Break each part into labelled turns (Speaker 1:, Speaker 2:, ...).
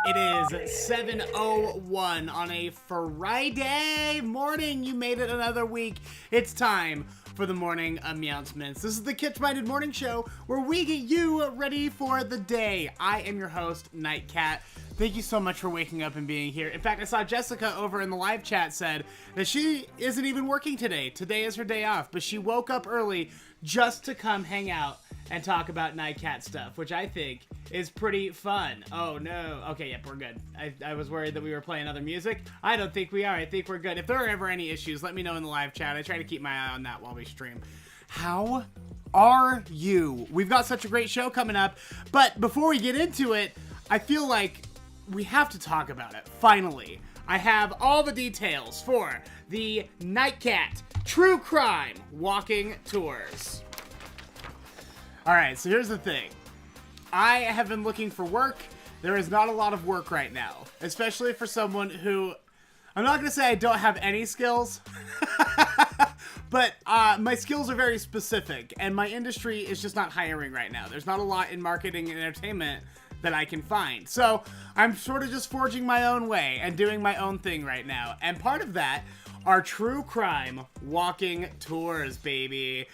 Speaker 1: It is 7:01 on a Friday morning. You made it another week. It's time for the morning aMEOWncements. This is the kitsch-minded morning show where we get you ready for the day. I am your host, Nightcat. Thank you so much for waking up and being here. In fact, I saw Jessica over in the live chat said that she isn't even working today. Today is her day off, but she woke up early just to come hang out and talk about Nightcat stuff, which I think is pretty fun. Oh no. Okay, yep, we're good. I was worried that we were playing other music. I don't think we are. I think we're good. If there are ever any issues, let me know in the live chat. I try to keep my eye on that while we stream. How are you? We've got such a great show coming up, but before we get into it, I feel like we have to talk about it. Finally, I have all the details for the Nightcat True Crime Walking Tours. Alright, so here's the thing. I have been looking for work. There is not a lot of work right now, especially for someone who, I'm not going to say I don't have any skills, but my skills are very specific, and my industry is just not hiring right now. There's not a lot in marketing and entertainment that I can find. So I'm sort of just forging my own way and doing my own thing right now. And part of that are true crime walking tours, baby.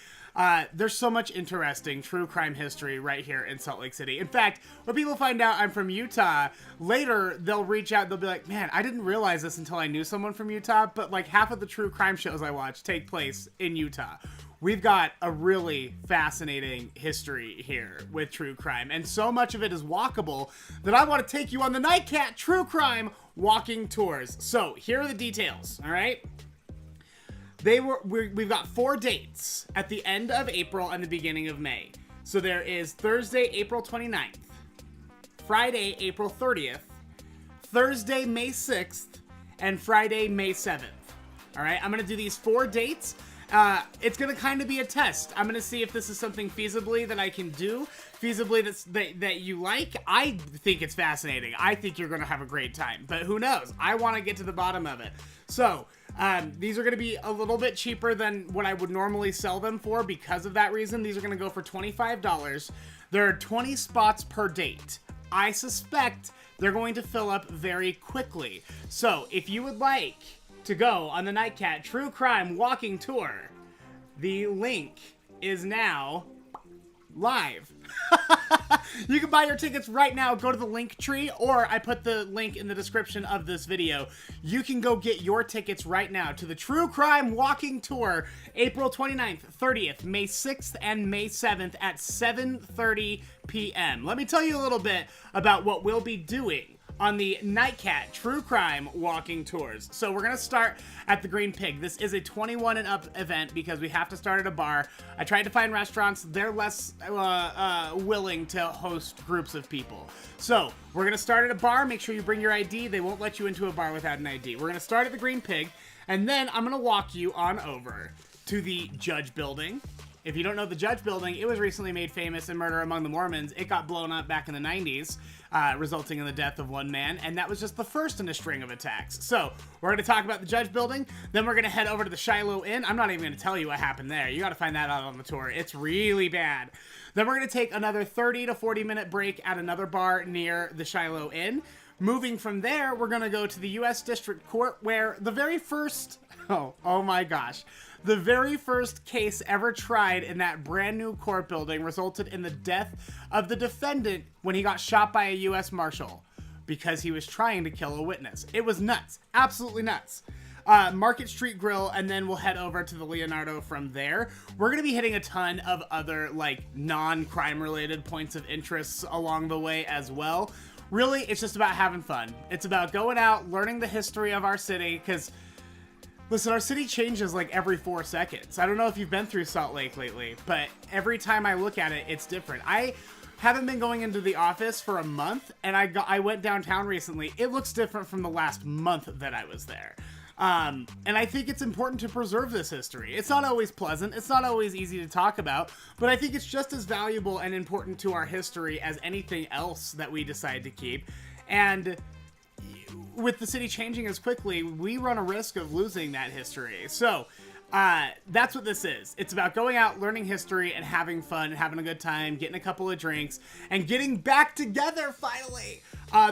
Speaker 1: There's so much interesting true crime history right here in Salt Lake City. In fact, when people find out I'm from Utah, later they'll reach out, they'll be like, man, I didn't realize this until I knew someone from Utah, but like half of the true crime shows I watch take place in Utah. We've got a really fascinating history here with true crime, and so much of it is walkable that I want to take you on the Nightcat True Crime Walking Tours. So here are the details, all right? We've got 4 dates at the end of April and the beginning of May. So there is Thursday, April 29th, Friday, April 30th, Thursday, May 6th, and Friday, May 7th. All right, I'm going to do these 4 dates. It's going to kind of be a test. I'm going to see if this is something feasibly that I can do, feasibly that you like. I think it's fascinating. I think you're going to have a great time, but who knows? I want to get to the bottom of it. So, these are going to be a little bit cheaper than what I would normally sell them for because of that reason. These are going to go for $25. There are 20 spots per date. I suspect they're going to fill up very quickly. So, if you would like to go on the Nightcat True Crime Walking Tour, the link is now live. You can buy your tickets right now. Go to the link tree, or I put the link in the description of this video. You can go get your tickets right now to the True Crime Walking Tour, April 29th, 30th, May 6th, and May 7th at 7:30 p.m. Let me tell you a little bit about what we'll be doing on the Nightcat True Crime Walking Tours. So we're gonna start at the Green Pig. This is a 21 and up event because we have to start at a bar. I tried to find restaurants. They're less willing to host groups of people. So we're gonna start at a bar. Make sure you bring your ID. They won't let you into a bar without an ID. We're gonna start at the Green Pig, and then I'm gonna walk you on over to the Judge Building. If you don't know the Judge Building, it was recently made famous in Murder Among the Mormons. It got blown up back in the 90s, resulting in the death of one man, and that was just the first in a string of attacks. So, we're going to talk about the Judge Building, then we're going to head over to the Shiloh Inn. I'm not even going to tell you what happened there. You got to find that out on the tour. It's really bad. Then we're going to take another 30 to 40 minute break at another bar near the Shiloh Inn. Moving from there, we're going to go to the U.S. District Court, where the very first, oh my gosh, the very first case ever tried in that brand new court building resulted in the death of the defendant when he got shot by a U.S. Marshal because he was trying to kill a witness. It was nuts. Absolutely nuts. Market Street Grill, and then we'll head over to the Leonardo from there. We're going to be hitting a ton of other, like, non-crime related points of interest along the way as well. Really, it's just about having fun. It's about going out, learning the history of our city, because listen, our city changes like every 4 seconds. I don't know if you've been through Salt Lake lately, but every time I look at it, it's different. I haven't been going into the office for a month, and I went downtown recently. It looks different from the last month that I was there. And I think it's important to preserve this history. It's not always pleasant. It's not always easy to talk about, but I think it's just as valuable and important to our history as anything else that we decide to keep. And with the city changing as quickly, we run a risk of losing that history. So That's what this is. It's about going out, learning history, and having fun, and having a good time, getting a couple of drinks, and getting back together finally.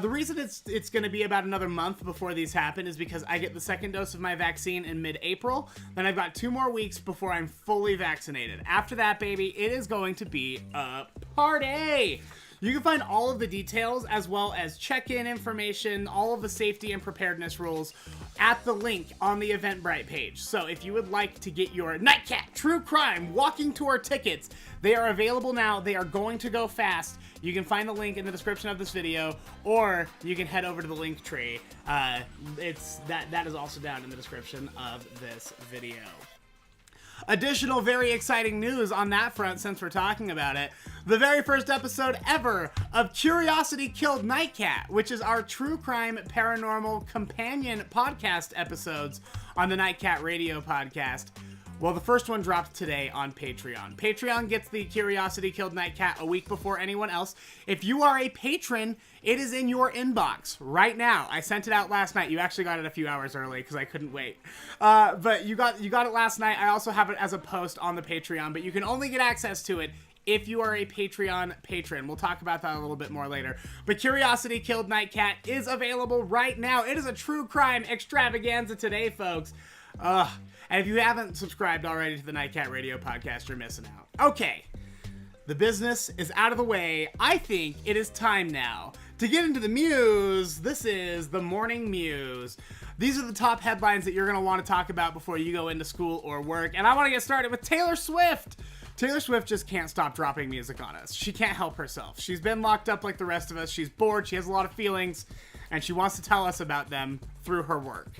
Speaker 1: The reason it's going to be about another month before these happen is because I get the second dose of my vaccine in mid-April. Then I've got 2 more weeks before I'm fully vaccinated. After that, baby, it is going to be a party. You can find all of the details as well as check-in information, all of the safety and preparedness rules at the link on the Eventbrite page. So if you would like to get your Nightcat True Crime Walking Tour tickets, they are available now. They are going to go fast. You can find the link in the description of this video, or you can head over to the link tree. That is also down in the description of this video. Additional very exciting news on that front since we're talking about it. The very first episode ever of Curiosity Killed Nightcat, which is our true crime paranormal companion podcast episodes on the Nightcat Radio podcast. Well, the first one dropped today on Patreon. Patreon gets the Curiosity Killed Nightcat a week before anyone else. If you are a patron, it is in your inbox right now. I sent it out last night. You actually got it a few hours early because I couldn't wait. But you got it last night. I also have it as a post on the Patreon, but you can only get access to it if you are a Patreon patron. We'll talk about that a little bit more later. But Curiosity Killed Nightcat is available right now. It is a true crime extravaganza today, folks. And if you haven't subscribed already to the Nightcat Radio podcast, you're missing out. Okay, the business is out of the way. I think it is time now to get into the Mews. This is the Morning Mews. These are the top headlines that you're going to want to talk about before you go into school or work. And I want to get started with Taylor Swift. Taylor Swift just can't stop dropping music on us. She can't help herself. She's been locked up like the rest of us. She's bored. She has a lot of feelings. And she wants to tell us about them through her work.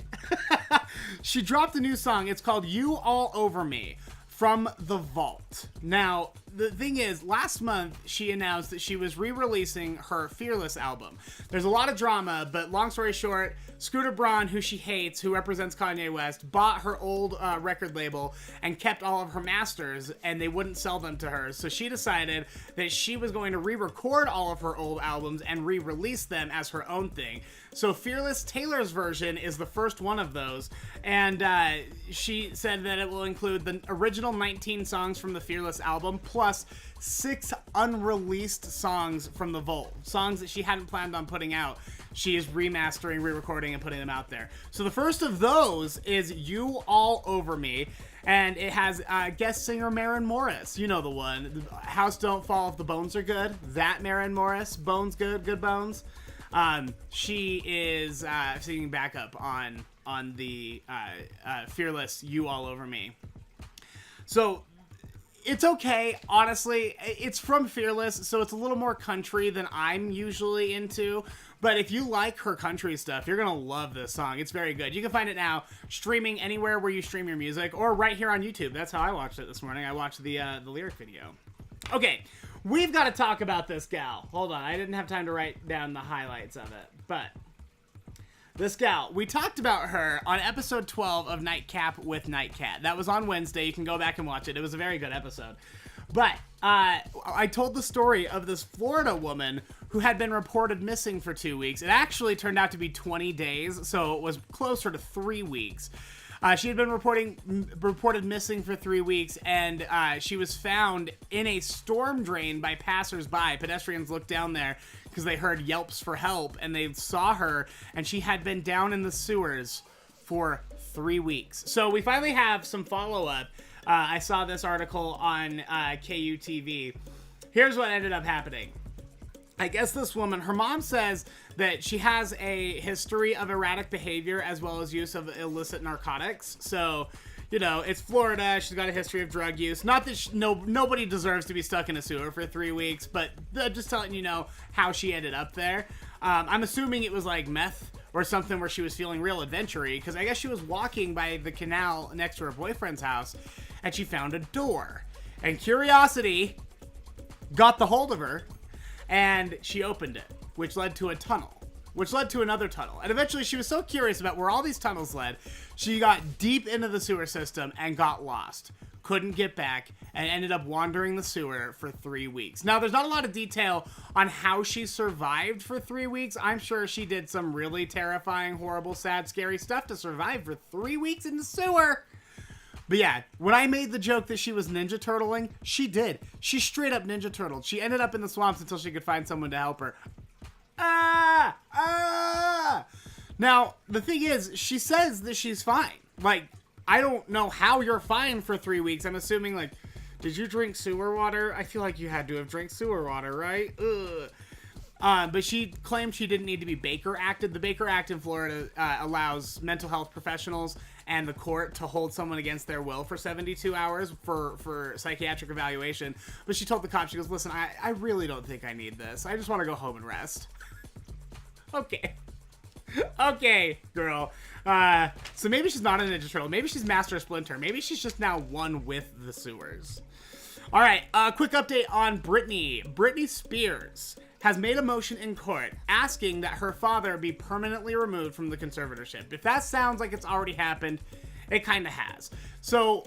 Speaker 1: She dropped a new song. It's called You All Over Me from The Vault. Now, the thing is, last month she announced that she was re-releasing her Fearless album. There's a lot of drama, but long story short, Scooter Braun, who she hates, who represents Kanye West, bought her old record label and kept all of her masters, and they wouldn't sell them to her. So she decided that she was going to re-record all of her old albums and re-release them as her own thing. So Fearless, Taylor's version, is the first one of those, and she said that it will include the original 19 songs from the Fearless album, plus 6 unreleased songs from The Vault, songs that she hadn't planned on putting out. She is remastering, re-recording, and putting them out there. So the first of those is You All Over Me, and it has guest singer Maren Morris. You know the one. House Don't Fall If the Bones Are Good. That Maren Morris. Bones Good, Good Bones. She is singing backup on the Fearless You All Over Me. So it's okay, honestly. It's from Fearless, so it's a little more country than I'm usually into. But if you like her country stuff, you're going to love this song. It's very good. You can find it now streaming anywhere where you stream your music, or right here on YouTube. That's how I watched it this morning. I watched the lyric video. Okay, we've got to talk about this gal. Hold on, I didn't have time to write down the highlights of it. But this gal, we talked about her on episode 12 of Nightcap with Nightcat. That was on Wednesday. You can go back and watch it. It was a very good episode. But I told the story of this Florida woman who had been reported missing for 2 weeks. It actually turned out to be 20 days, so it was closer to 3 weeks. She had been reported missing for 3 weeks, and she was found in a storm drain by passersby. Pedestrians looked down there because they heard yelps for help, and they saw her, and she had been down in the sewers for 3 weeks. So we finally have some follow-up. I saw this article on KUTV. Here's what ended up happening. I guess this woman, her mom says that she has a history of erratic behavior as well as use of illicit narcotics. So, you know, it's Florida. She's got a history of drug use. Not that nobody deserves to be stuck in a sewer for 3 weeks, but just telling you know how she ended up there. I'm assuming it was like meth or something where she was feeling real adventure-y, because I guess she was walking by the canal next to her boyfriend's house, and she found a door. And curiosity got the hold of her, and she opened it, which led to a tunnel, which led to another tunnel. And eventually she was so curious about where all these tunnels led, she got deep into the sewer system and got lost. Couldn't get back, and ended up wandering the sewer for 3 weeks. Now, there's not a lot of detail on how she survived for 3 weeks. I'm sure she did some really terrifying, horrible, sad, scary stuff to survive for 3 weeks in the sewer. But yeah, when I made the joke that she was Ninja Turtling, she did. She straight up Ninja Turtled. She ended up in the swamps until she could find someone to help her. Now, the thing is, she says that she's fine. Like, I don't know how you're fine for 3 weeks. I'm assuming, like, did you drink sewer water? I feel like you had to have drank sewer water, right? Ugh. But she claimed she didn't need to be Baker Acted. The Baker Act in Florida allows mental health professionals and the court to hold someone against their will for 72 hours for psychiatric evaluation. But she told the cop, she goes, listen, I really don't think I need this. I just want to go home and rest. Okay. Okay, girl. So maybe she's not a Ninja Turtle. Maybe she's Master Splinter. Maybe she's just now one with the sewers. All right, quick update on Britney. Britney Spears has made a motion in court asking that her father be permanently removed from the conservatorship. If that sounds like it's already happened, it kind of has. So,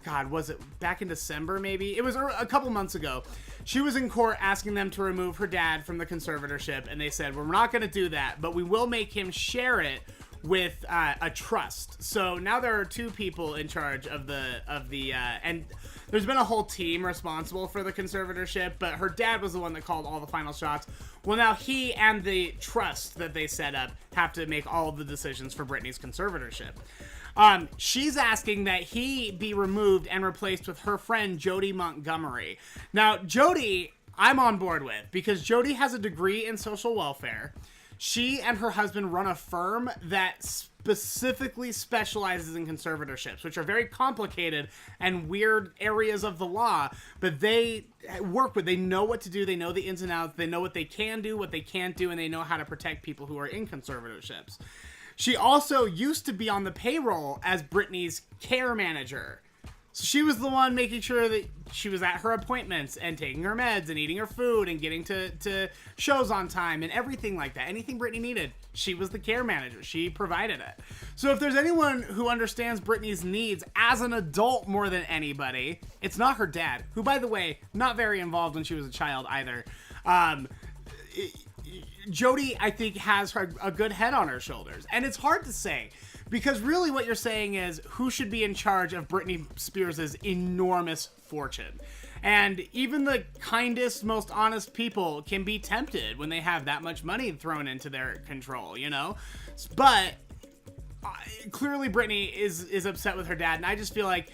Speaker 1: God, was it back in December maybe? It was a couple months ago. She was in court asking them to remove her dad from the conservatorship, and they said, well, we're not going to do that, but we will make him share it with a trust. So now there are two people in charge of the and there's been a whole team responsible for the conservatorship, but her dad was the one that called all the final shots. Well, now he and the trust that they set up have to make all of the decisions for Britney's conservatorship. She's asking that he be removed and replaced with her friend Jody Montgomery. Now, Jody, I'm on board with, because Jody has a degree in social welfare. She and her husband run a firm that specifically specializes in conservatorships, which are very complicated and weird areas of the law, but they know what to do, they know the ins and outs, they know what they can do, what they can't do, and they know how to protect people who are in conservatorships. She also used to be on the payroll as Britney's care manager. So she was the one making sure that she was at her appointments and taking her meds and eating her food and getting to shows on time and everything like that. Anything Britney needed, she was the care manager. She provided it. So if there's anyone who understands Britney's needs as an adult more than anybody, it's not her dad, who, by the way, not very involved when she was a child either. Jody, I think, has a good head on her shoulders. And it's hard to say, because really what you're saying is who should be in charge of Britney Spears' enormous fortune. And even the kindest, most honest people can be tempted when they have that much money thrown into their control, you know? But clearly Britney is upset with her dad, and I just feel like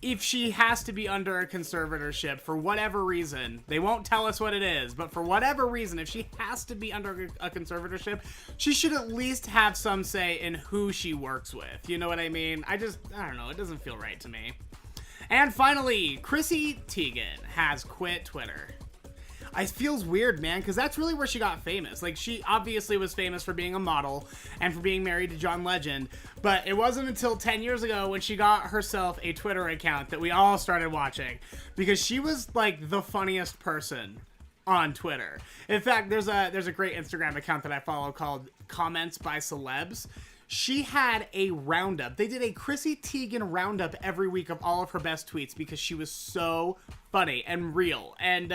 Speaker 1: if she has to be under a conservatorship for whatever reason, they won't tell us what it is, but for whatever reason, if she has to be under a conservatorship, she should at least have some say in who she works with. You know what I mean? I don't know. It doesn't feel right to me. And finally, Chrissy Teigen has quit Twitter. It feels weird, man, because that's really where she got famous. Like, she obviously was famous for being a model and for being married to John Legend, but it wasn't until 10 years ago when she got herself a Twitter account that we all started watching, because she was, like, the funniest person on Twitter. In fact, there's a great Instagram account that I follow called Comments by Celebs. She had a roundup. They did a Chrissy Teigen roundup every week of all of her best tweets because she was so funny and real and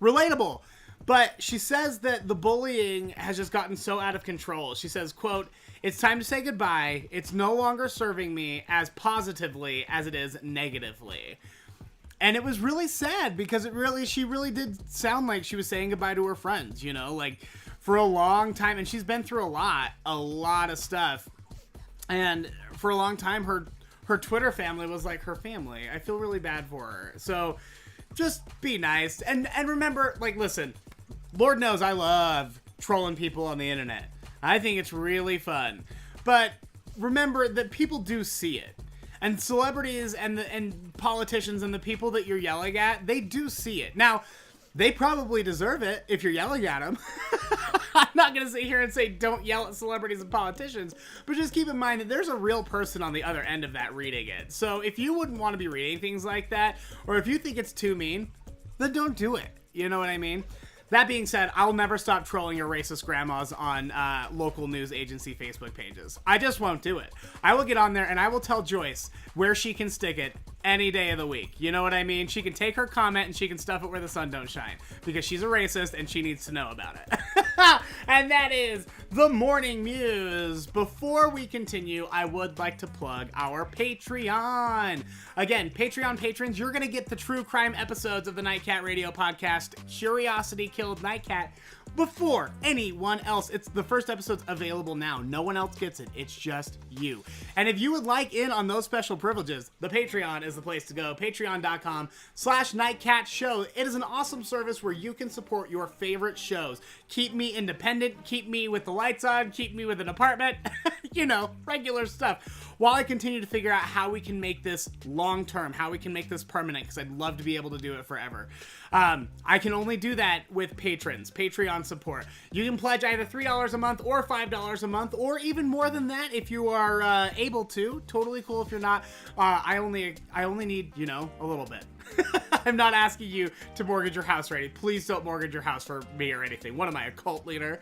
Speaker 1: relatable. But she says that the bullying has just gotten so out of control. She says, quote, "It's time to say goodbye. It's no longer serving me as positively as it is negatively." And it was really sad because she really did sound like she was saying goodbye to her friends, you know, like for a long time. And she's been through a lot of stuff. And for a long time, her Twitter family was like her family. I feel really bad for her. So just be nice. And remember, like, listen, Lord knows I love trolling people on the internet. I think it's really fun. But remember that people do see it. And celebrities and politicians and the people that you're yelling at, they do see it. Now, they probably deserve it if you're yelling at them. I'm not going to sit here and say don't yell at celebrities and politicians, but just keep in mind that there's a real person on the other end of that reading it. So if you wouldn't want to be reading things like that, or if you think it's too mean, then don't do it. You know what I mean? That being said, I'll never stop trolling your racist grandmas on local news agency Facebook pages. I just won't do it. I will get on there and I will tell Joyce where she can stick it any day of the week. You know what I mean? She can take her comment and she can stuff it where the sun don't shine because she's a racist and she needs to know about it. And that is the Morning Muse. Before we continue, I would like to plug our Patreon. Again, Patreon patrons, you're going to get the true crime episodes of the Nightcat Radio podcast, Curiosity Killed Nightcat, before anyone else. It's the first episode's available now. No one else gets it. It's just you. And if you would like in on those special privileges, the Patreon is the place to go. Patreon.com/NightCatShow. It is an awesome service where you can support your favorite shows. Keep me independent, keep me with the lights on, keep me with an apartment, you know, regular stuff. While I continue to figure out how we can make this long-term, how we can make this permanent, because I'd love to be able to do it forever. I can only do that with patrons, Patreon support. You can pledge either $3 a month or $5 a month, or even more than that if you are able to. Totally cool if you're not. I only need, you know, a little bit. I'm not asking you to mortgage your house or anything. Please don't mortgage your house for me or anything. What am I, a cult leader?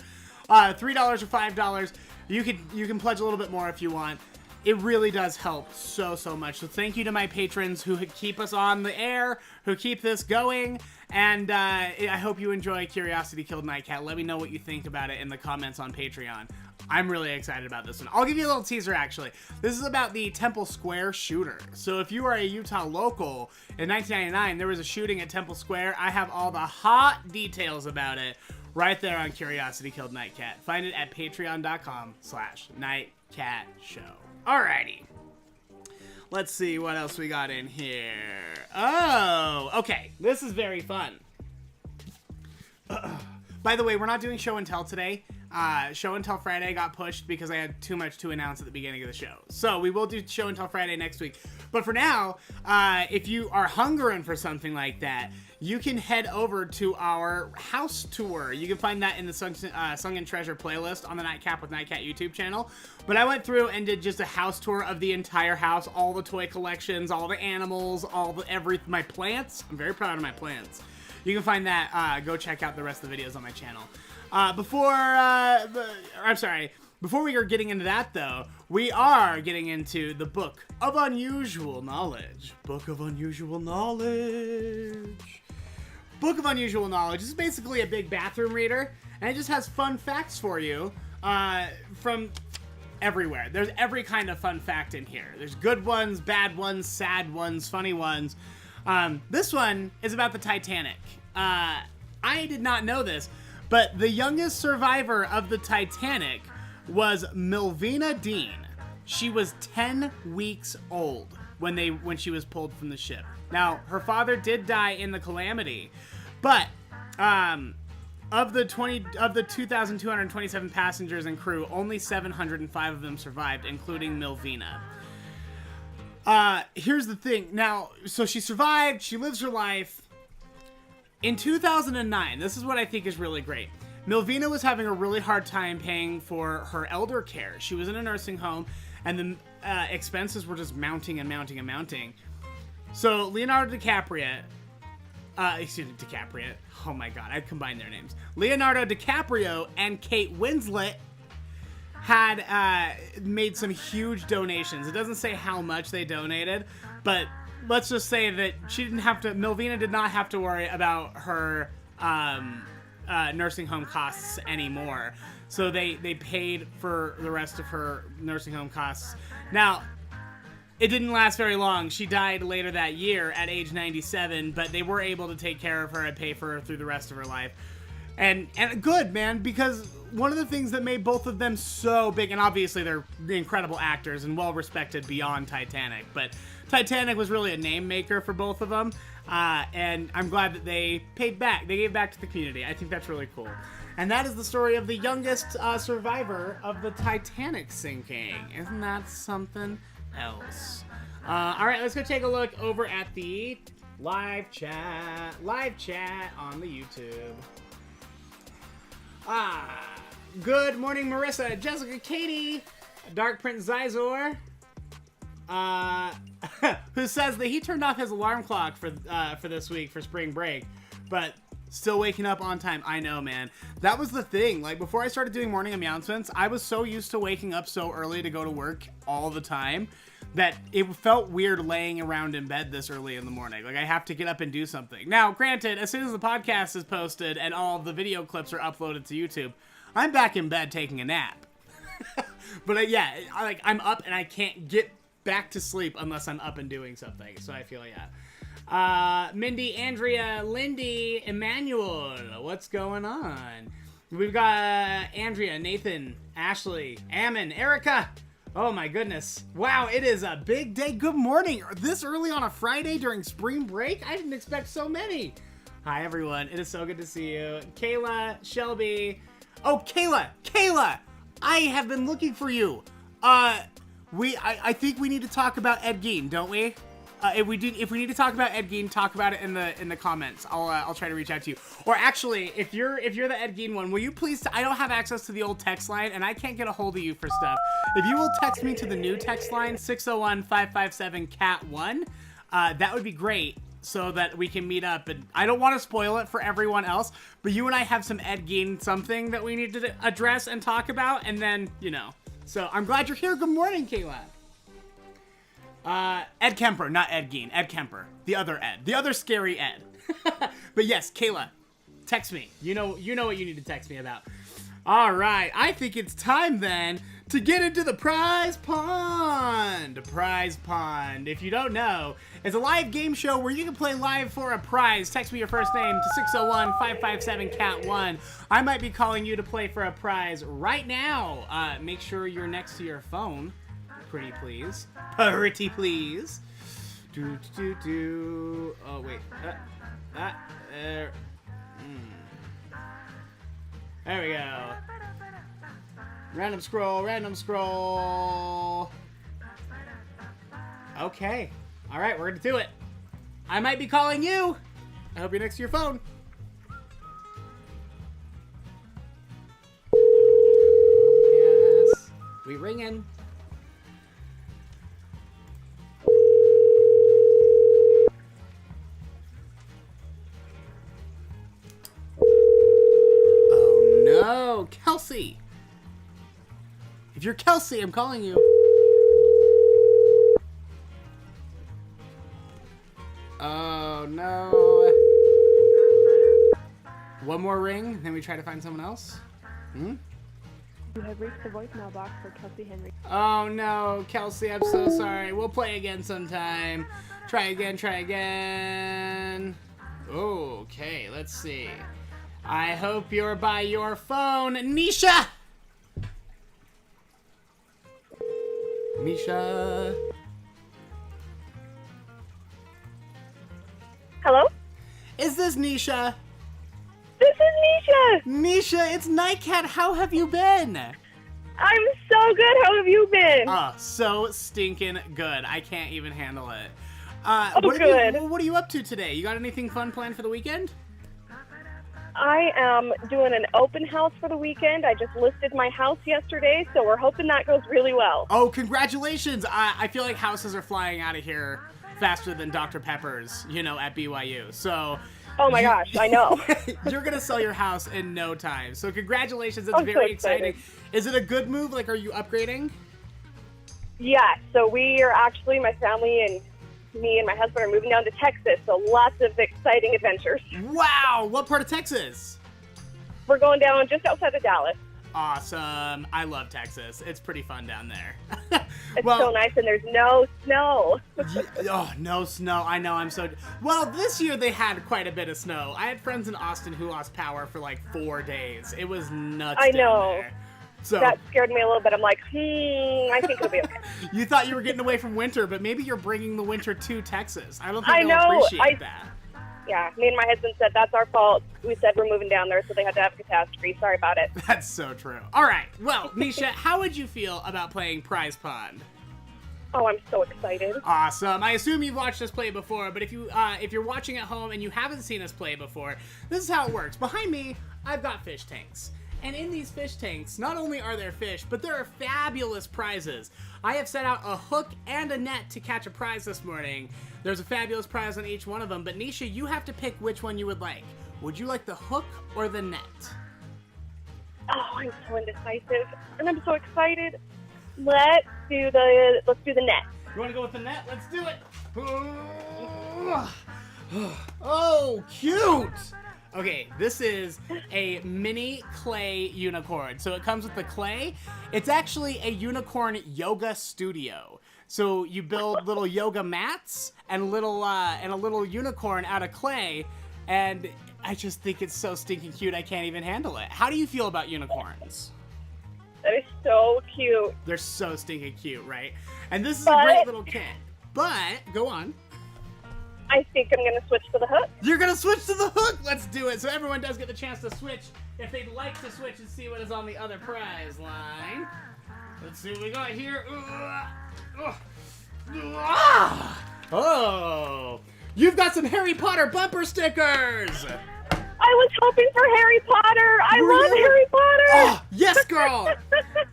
Speaker 1: $3 or $5. You can pledge a little bit more if you want. It really does help so much. So thank you to my patrons who keep us on the air, who keep this going, and I hope you enjoy Curiosity Killed Nightcat. Let me know what you think about it in the comments on Patreon. I'm really excited about this one. I'll give you a little teaser, actually. This is about the Temple Square shooter. So if you are a Utah local, in 1999, there was a shooting at Temple Square. I have all the hot details about it right there on Curiosity Killed Nightcat. Find it at patreon.com/NightCatShow. Alrighty. Let's see what else we got in here. Oh, okay. This is very fun. By the way, we're not doing show and tell today. Show and tell Friday got pushed because I had too much to announce at the beginning of the show. So we will do show and tell Friday next week. But for now, if you are hungering for something like that, you can head over to our house tour. You can find that in the Sung and Treasure playlist on the Nightcap with Nightcat YouTube channel. But I went through and did just a house tour of the entire house, all the toy collections, all the animals, my plants. I'm very proud of my plants. You can find that. Go check out the rest of the videos on my channel. Before we are getting into that, though, we are getting into the Book of Unusual Knowledge. Book of Unusual Knowledge. Book of Unusual Knowledge is basically a big bathroom reader, and it just has fun facts for you from everywhere. There's every kind of fun fact in here. There's good ones, bad ones, sad ones, funny ones. This one is about the Titanic. I did not know this, but the youngest survivor of the Titanic was Melvina Dean. She was 10 weeks old when she was pulled from the ship. Now, her father did die in the calamity, but of the 2,227 passengers and crew, only 705 of them survived, including Melvina. Here's the thing. Now, so she survived, she lives her life. In 2009, this is what I think is really great. Melvina was having a really hard time paying for her elder care. She was in a nursing home, and the expenses were just mounting and mounting and mounting. So Leonardo DiCaprio, DiCaprio. Oh my God, I combined their names. Leonardo DiCaprio and Kate Winslet had made some huge donations. It doesn't say how much they donated, but let's just say that Melvina did not have to worry about her nursing home costs anymore. So they paid for the rest of her nursing home costs. Now, it didn't last very long. She died later that year at age 97, but they were able to take care of her and pay for her through the rest of her life. And good, man, because one of the things that made both of them so big, and obviously they're incredible actors and well-respected beyond Titanic, but Titanic was really a name maker for both of them, and I'm glad that they paid back. They gave back to the community. I think that's really cool. And that is the story of the youngest survivor of the Titanic sinking. Isn't that something else? All right, let's go take a look over at the live chat on the YouTube. Good morning, Marissa, Jessica, Katie, Dark Prince Zizor, who says that he turned off his alarm clock for this week for spring break, but still waking up on time. I know, man. That was the thing. Like, before I started doing morning aMEOWncements, I was so used to waking up so early to go to work all the time that it felt weird laying around in bed this early in the morning. Like, I have to get up and do something. Now, granted, as soon as the podcast is posted and all the video clips are uploaded to YouTube, I'm back in bed taking a nap. But yeah, I'm up and I can't get back to sleep unless I'm up and doing something. So I feel, yeah. Mindy, Andrea, Lindy, Emmanuel, what's going on? We've got Andrea, Nathan, Ashley, Ammon, Erica. Oh my goodness. Wow, it is a big day. Good morning. This early on a Friday during spring break? I didn't expect so many. Hi everyone, it is so good to see you. Kayla, Shelby. Oh, Kayla, I have been looking for you. I think we need to talk about Ed Gein, don't we? If we need to talk about Ed Gein, talk about it in the comments. I'll try to reach out to you. Or actually, if you're the Ed Gein one, will you please? I don't have access to the old text line, and I can't get a hold of you for stuff. If you will text me to the new text line 601-557-CAT1, that would be great, so that we can meet up. And I don't want to spoil it for everyone else, but you and I have some Ed Gein something that we need to address and talk about, and then So I'm glad you're here. Good morning, Kayla. Ed Kemper, not Ed Gein. Ed Kemper. The other Ed. The other scary Ed. But yes, Kayla, text me. You know what you need to text me about. All right. I think it's time then to get into the prize pond. Prize pond, if you don't know, is a live game show where you can play live for a prize. Text me your first name to 601-557-CAT1. I might be calling you to play for a prize right now. Make sure you're next to your phone. Pretty please. Pretty please. Oh, wait. There. There we go. Random scroll. Okay. All right, we're gonna do it. I might be calling you. I hope you're next to your phone. Yes. We ringing. Oh, Kelsey. If you're Kelsey, I'm calling you. Oh, no. One more ring, then we try to find someone else?
Speaker 2: You have reached the voicemail box for Kelsey Henry.
Speaker 1: Oh, no, Kelsey, I'm so sorry. We'll play again sometime. Try again. Okay, let's see. I hope you're by your phone. Nisha! Nisha?
Speaker 3: Hello?
Speaker 1: Is this Nisha?
Speaker 3: This is Nisha!
Speaker 1: Nisha, it's Nightcat. How have you been?
Speaker 3: I'm so good. How have you been?
Speaker 1: Oh, so stinking good. I can't even handle it.
Speaker 3: Good.
Speaker 1: What are you up to today? You got anything fun planned for the weekend?
Speaker 3: I am doing an open house for the weekend. I just listed my house yesterday, so we're hoping that goes really well.
Speaker 1: Oh, congratulations. I feel like houses are flying out of here faster than Dr. Pepper's, at BYU. So...
Speaker 3: Oh my gosh, I know.
Speaker 1: You're going to sell your house in no time. So congratulations. It's very
Speaker 3: so
Speaker 1: exciting. Is it a good move? Like, are you upgrading?
Speaker 3: Yeah, so we are actually, my family and me and my husband are moving down to Texas, so lots of exciting adventures.
Speaker 1: Wow! What part of Texas?
Speaker 3: We're going down just outside of Dallas.
Speaker 1: Awesome. I love Texas. It's pretty fun down there.
Speaker 3: It's so nice, and there's no snow.
Speaker 1: No snow. I know. Well, this year they had quite a bit of snow. I had friends in Austin who lost power for like 4 days. It was nuts.
Speaker 3: I know.
Speaker 1: Down there. So
Speaker 3: that scared me a little bit. I'm like, I think it'll be okay.
Speaker 1: You thought you were getting away from winter, but maybe you're bringing the winter to Texas. I don't think they'll appreciate that.
Speaker 3: Yeah, me and my husband said that's our fault. We said we're moving down there, so they had to have a catastrophe. Sorry about it.
Speaker 1: That's so true. All right. Well, Nisha, how would you feel about playing Prize Pond?
Speaker 3: Oh, I'm so excited.
Speaker 1: Awesome. I assume you've watched us play before, but if you're watching at home and you haven't seen us play before, this is how it works. Behind me, I've got fish tanks. And in these fish tanks, not only are there fish, but there are fabulous prizes. I have set out a hook and a net to catch a prize this morning. There's a fabulous prize on each one of them, but Nisha, you have to pick which one you would like. Would you like the hook or the net?
Speaker 3: Oh, I'm so indecisive, and I'm so excited. Let's do the net.
Speaker 1: You want to go with the net? Let's do it. Oh, cute. Okay, this is a mini clay unicorn. So it comes with the clay. It's actually a unicorn yoga studio. So you build little yoga mats and a little unicorn out of clay, and I just think it's so stinking cute. I can't even handle it. How do you feel about unicorns?
Speaker 3: That is so cute.
Speaker 1: They're so stinking cute, right? And this is a great little kit. But go on.
Speaker 3: I think I'm going to switch to the hook.
Speaker 1: You're going to switch to the hook. Let's do it. So everyone does get the chance to switch if they'd like to switch and see what is on the other prize line. Let's see what we got here. Oh, you've got some Harry Potter bumper stickers.
Speaker 3: I was hoping for Harry Potter. I love Harry Potter.
Speaker 1: Oh, yes, girl.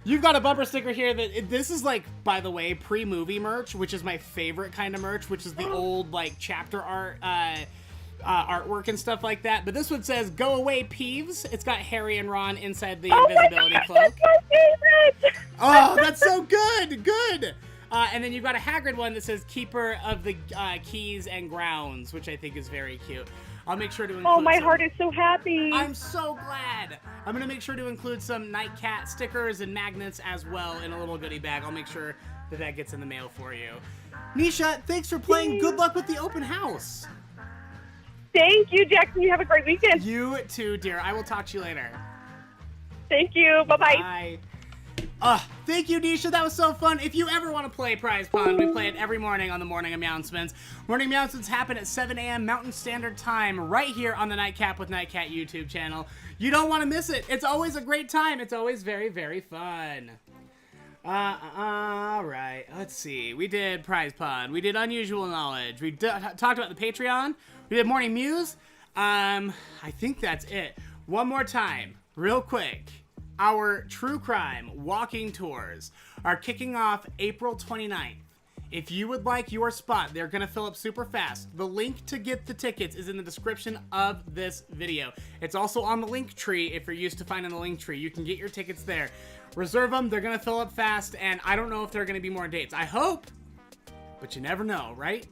Speaker 1: You've got a bumper sticker here this is like, by the way, pre-movie merch, which is my favorite kind of merch, which is the old like chapter art, artwork and stuff like that. But this one says, "Go away, Peeves." It's got Harry and Ron inside the invisibility cloak.
Speaker 3: That's my favorite.
Speaker 1: Oh, that's so good. Good. And then you've got a Hagrid one that says "Keeper of the Keys and Grounds," which I think is very cute. I'll make sure to include
Speaker 3: Oh, my heart is so happy.
Speaker 1: I'm so glad. I'm going to make sure to include some Nightcat stickers and magnets as well in a little goodie bag. I'll make sure that gets in the mail for you. Nisha, thanks for playing. Good luck with the open house.
Speaker 3: Thank you, Jackson. You have a great weekend.
Speaker 1: You too, dear. I will talk to you later.
Speaker 3: Thank you. Bye-bye.
Speaker 1: Bye. Thank you, Nisha. That was so fun. If you ever want to play Prize Pond, we play it every morning on the Morning aMEOWncements. Morning aMEOWncements happen at 7 a.m. Mountain Standard Time right here on the Nightcap with Nightcat YouTube channel. You don't want to miss it. It's always a great time. It's always very, very fun. All right. Let's see. We did Prize Pond. We did Unusual Knowledge. We talked about the Patreon. We did Morning Muse. I think that's it. One more time, real quick. Our true crime walking tours are kicking off April 29th. If you would like your spot, they're going to fill up super fast. The link to get the tickets is in the description of this video. It's also on the link tree if you're used to finding the link tree. You can get your tickets there. Reserve them. They're going to fill up fast, and I don't know if there are going to be more dates. I hope, but you never know, right?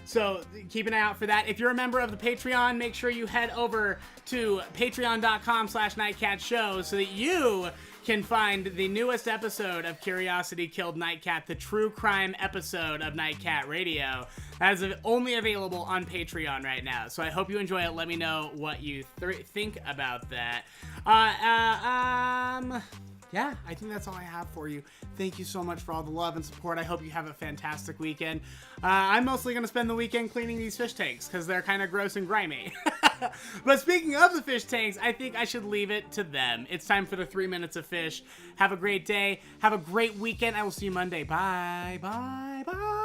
Speaker 1: So keep an eye out for that. If you're a member of the Patreon, make sure you head over to patreon.com/nightcatshow so that you can find the newest episode of Curiosity Killed Nightcat, the true crime episode of Nightcat Radio. That is only available on Patreon right now. So I hope you enjoy it. Let me know what you think about that. Yeah, I think that's all I have for you. Thank you so much for all the love and support. I hope you have a fantastic weekend. I'm mostly going to spend the weekend cleaning these fish tanks because they're kind of gross and grimy. But speaking of the fish tanks, I think I should leave it to them. It's time for the 3 minutes of fish. Have a great day. Have a great weekend. I will see you Monday. Bye, bye, bye.